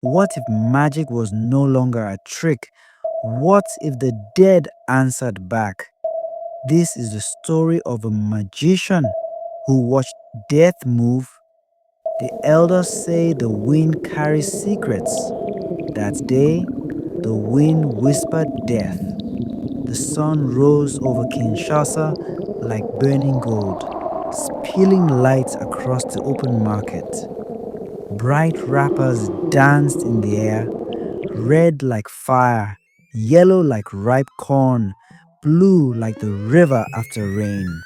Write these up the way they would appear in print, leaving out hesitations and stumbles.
What if magic was no longer a trick? What if the dead answered back? This is the story of a magician who watched death move. The elders say the wind carries secrets. That day, the wind whispered death. The sun rose over Kinshasa like burning gold, spilling light across the open market. Bright wrappers danced in the air, red like fire, yellow like ripe corn, blue like the river after rain.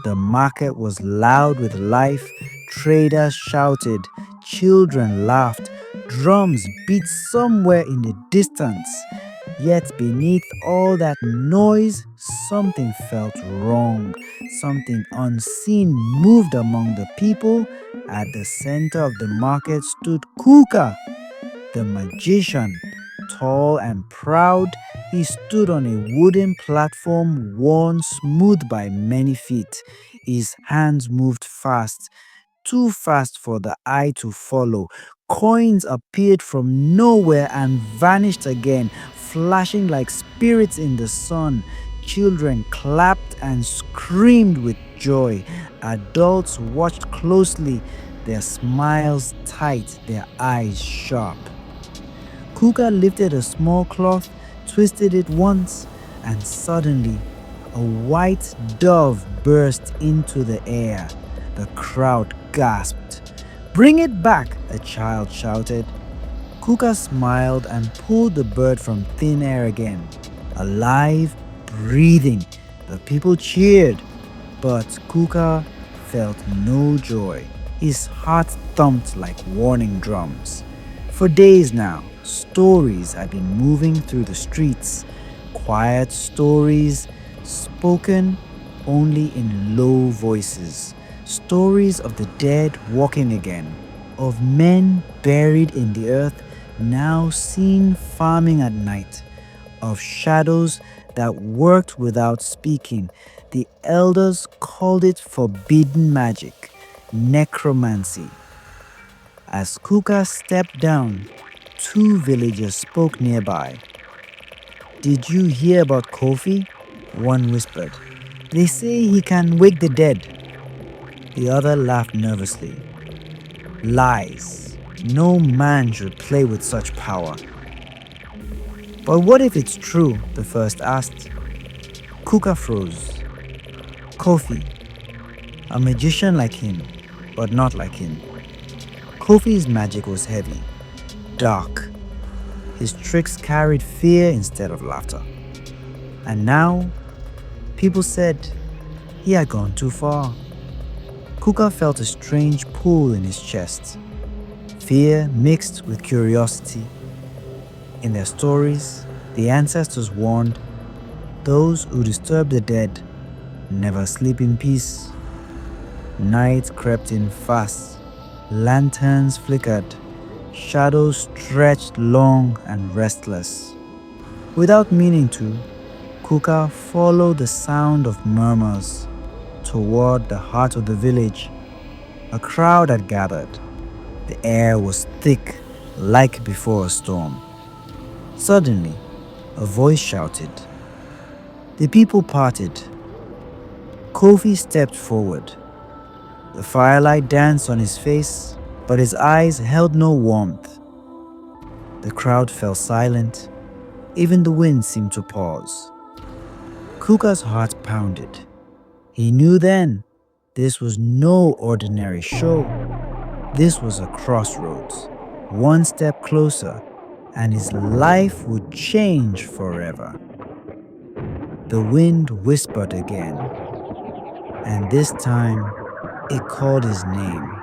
The market was loud with life, traders shouted, children laughed, drums beat somewhere in the distance. Yet beneath all that noise, something felt wrong. Something unseen moved among the people. At the center of the market stood Kuka, the magician. Tall and proud, he stood on a wooden platform worn smooth by many feet. His hands moved fast, too fast for the eye to follow. Coins appeared from nowhere and vanished again, flashing like spirits in the sun. Children clapped and screamed with joy. Adults watched closely, their smiles tight, their eyes sharp. Kuka lifted a small cloth, twisted it once, and suddenly a white dove burst into the air. The crowd gasped. "Bring it back!" a child shouted. Kuka smiled and pulled the bird from thin air again. Alive, breathing, the people cheered. But Kuka felt no joy. His heart thumped like warning drums. For days now, stories had been moving through the streets. Quiet stories, spoken only in low voices. Stories of the dead walking again, of men buried in the earth now seen farming at night, of shadows that worked without speaking. The elders called it forbidden magic, necromancy. As Kuka stepped down, two villagers spoke nearby. "Did you hear about Kofi?" One whispered. "They say he can wake the dead." The other laughed nervously. "Lies. No man should play with such power." "But what if it's true?" the first asked. Kuka froze. Kofi, a magician like him, but not like him. Kofi's magic was heavy, dark. His tricks carried fear instead of laughter. And now, people said he had gone too far. Kuka felt a strange pull in his chest, fear mixed with curiosity. In their stories, the ancestors warned, those who disturb the dead never sleep in peace. Night crept in fast, lanterns flickered, shadows stretched long and restless. Without meaning to, Kuka followed the sound of murmurs toward the heart of the village. A crowd had gathered. The air was thick, like before a storm. Suddenly, a voice shouted. The people parted. Kofi stepped forward. The firelight danced on his face, but his eyes held no warmth. The crowd fell silent. Even the wind seemed to pause. Kuka's heart pounded. He knew then this was no ordinary show. This was a crossroads. One step closer, and his life would change forever. The wind whispered again, and this time it called his name.